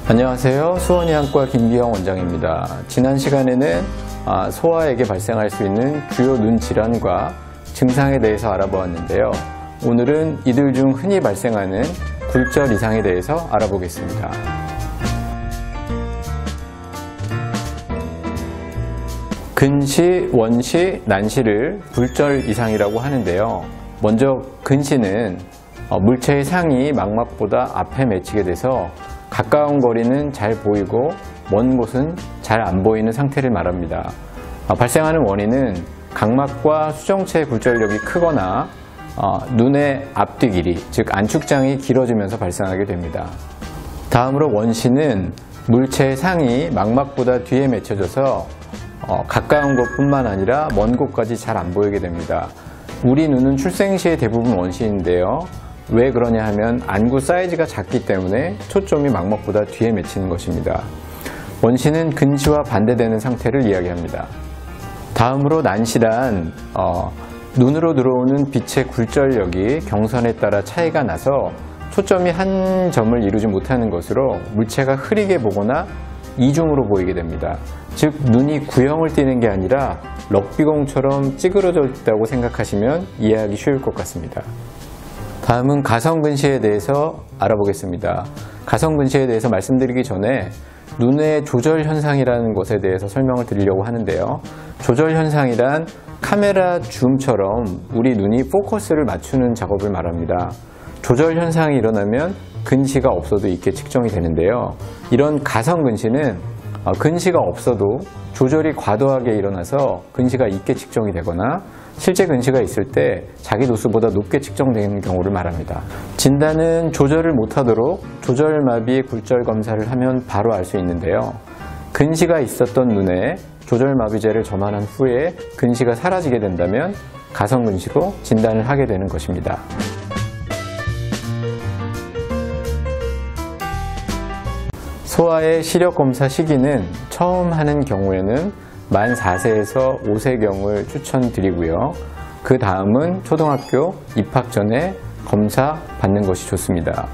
안녕하세요. 수원의학과 김기영 원장입니다. 지난 시간에는 소아에게 발생할 수 있는 주요 눈 질환과 증상에 대해서 알아보았는데요. 오늘은 이들 중 흔히 발생하는 굴절 이상에 대해서 알아보겠습니다. 근시, 원시, 난시를 굴절 이상이라고 하는데요. 먼저 근시는 물체의 상이 망막보다 앞에 맺히게 돼서 가까운 거리는 잘 보이고 먼 곳은 잘 안 보이는 상태를 말합니다. 발생하는 원인은 각막과 수정체의 굴절력이 크거나 눈의 앞뒤 길이, 즉 안축장이 길어지면서 발생하게 됩니다. 다음으로 원시는 물체의 상이 망막보다 뒤에 맺혀져서 가까운 곳뿐만 아니라 먼 곳까지 잘 안 보이게 됩니다. 우리 눈은 출생 시에 대부분 원시인데요. 왜 그러냐 하면 안구 사이즈가 작기 때문에 초점이 망막보다 뒤에 맺히는 것입니다. 원시는 근시와 반대되는 상태를 이야기합니다. 다음으로 난시란 눈으로 들어오는 빛의 굴절력이 경선에 따라 차이가 나서 초점이 한 점을 이루지 못하는 것으로 물체가 흐리게 보거나 이중으로 보이게 됩니다. 즉 눈이 구형을 띠는 게 아니라 럭비공처럼 찌그러져 있다고 생각하시면 이해하기 쉬울 것 같습니다. 다음은 가성근시에 대해서 알아보겠습니다. 가성근시에 대해서 말씀드리기 전에 눈의 조절현상이라는 것에 대해서 설명을 드리려고 하는데요. 조절현상이란 카메라 줌처럼 우리 눈이 포커스를 맞추는 작업을 말합니다. 조절현상이 일어나면 근시가 없어도 있게 측정이 되는데요. 이런 가성근시는 근시가 없어도 조절이 과도하게 일어나서 근시가 있게 측정이 되거나 실제 근시가 있을 때 자기 도수보다 높게 측정되는 경우를 말합니다. 진단은 조절을 못하도록 조절마비 굴절 검사를 하면 바로 알 수 있는데요. 근시가 있었던 눈에 조절마비제를 점안한 후에 근시가 사라지게 된다면 가성근시로 진단을 하게 되는 것입니다. 소아의 시력검사 시기는 처음 하는 경우에는 만 4세에서 5세경을 추천드리고요. 그 다음은 초등학교 입학 전에 검사 받는 것이 좋습니다.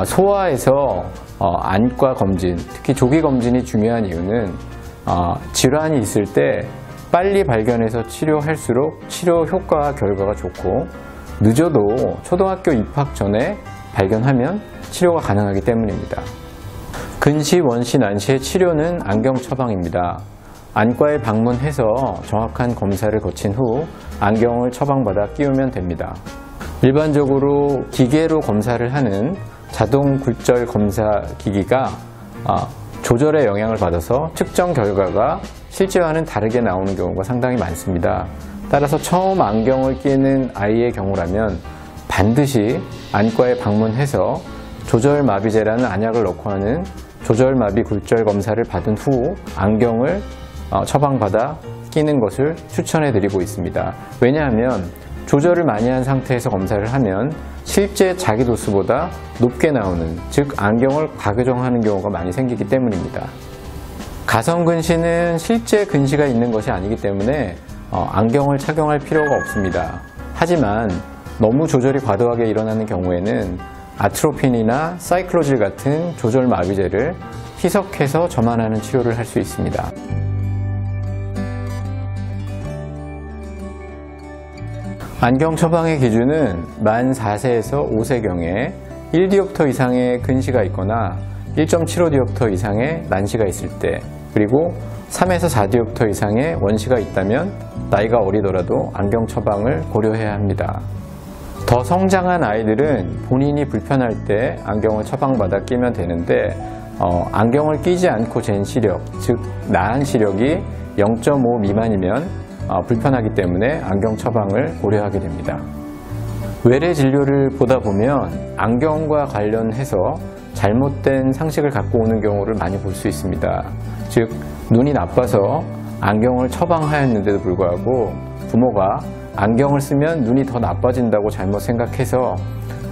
소아에서 안과 검진, 특히 조기 검진이 중요한 이유는 질환이 있을 때 빨리 발견해서 치료할수록 치료 효과와 결과가 좋고 늦어도 초등학교 입학 전에 발견하면 치료가 가능하기 때문입니다. 근시, 원시, 난시의 치료는 안경 처방입니다. 안과에 방문해서 정확한 검사를 거친 후 안경을 처방받아 끼우면 됩니다. 일반적으로 기계로 검사를 하는 자동 굴절 검사 기기가 조절에 영향을 받아서 측정 결과가 실제와는 다르게 나오는 경우가 상당히 많습니다. 따라서 처음 안경을 끼는 아이의 경우라면 반드시 안과에 방문해서 조절마비제라는 안약을 넣고 하는 조절마비 굴절 검사를 받은 후 안경을 처방받아 끼는 것을 추천해 드리고 있습니다. 왜냐하면 조절을 많이 한 상태에서 검사를 하면 실제 자기 도수보다 높게 나오는, 즉 안경을 과교정하는 경우가 많이 생기기 때문입니다. 가성근시는 실제 근시가 있는 것이 아니기 때문에 안경을 착용할 필요가 없습니다. 하지만 너무 조절이 과도하게 일어나는 경우에는 아트로핀이나 사이클로질 같은 조절 마비제를 희석해서 점안하는 치료를 할 수 있습니다. 안경 처방의 기준은 만 4세에서 5세경에 1디옵터 이상의 근시가 있거나 1.75디옵터 이상의 난시가 있을 때, 그리고 3에서 4디옵터 이상의 원시가 있다면 나이가 어리더라도 안경 처방을 고려해야 합니다. 더 성장한 아이들은 본인이 불편할 때 안경을 처방받아 끼면 되는데 안경을 끼지 않고 잰 시력, 즉 나은 시력이 0.5 미만이면 불편하기 때문에 안경 처방을 고려하게 됩니다. 외래 진료를 보다 보면 안경과 관련해서 잘못된 상식을 갖고 오는 경우를 많이 볼 수 있습니다. 즉 눈이 나빠서 안경을 처방하였는데도 불구하고 부모가 안경을 쓰면 눈이 더 나빠진다고 잘못 생각해서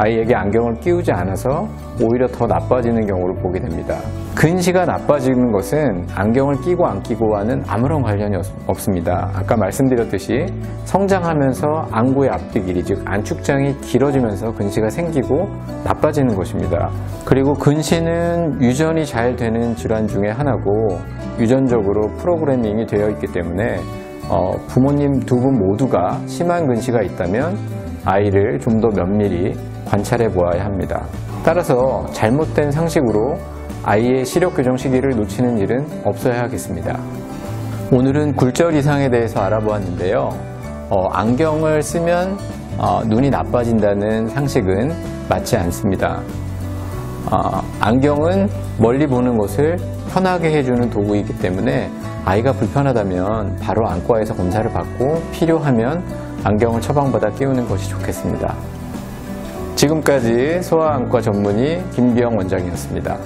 아이에게 안경을 끼우지 않아서 오히려 더 나빠지는 경우를 보게 됩니다. 근시가 나빠지는 것은 안경을 끼고 안 끼고와는 아무런 관련이 없습니다. 아까 말씀드렸듯이 성장하면서 안구의 앞뒤 길이, 즉 안축장이 길어지면서 근시가 생기고 나빠지는 것입니다. 그리고 근시는 유전이 잘 되는 질환 중에 하나고 유전적으로 프로그래밍이 되어 있기 때문에 부모님 두 분 모두가 심한 근시가 있다면 아이를 좀 더 면밀히 관찰해 보아야 합니다. 따라서 잘못된 상식으로 아이의 시력 교정 시기를 놓치는 일은 없어야 하겠습니다. 오늘은 굴절 이상에 대해서 알아보았는데요. 안경을 쓰면 눈이 나빠진다는 상식은 맞지 않습니다. 안경은 멀리 보는 것을 편하게 해주는 도구이기 때문에 아이가 불편하다면 바로 안과에서 검사를 받고 필요하면 안경을 처방받아 끼우는 것이 좋겠습니다. 지금까지 소아안과 전문의 김기영 원장이었습니다.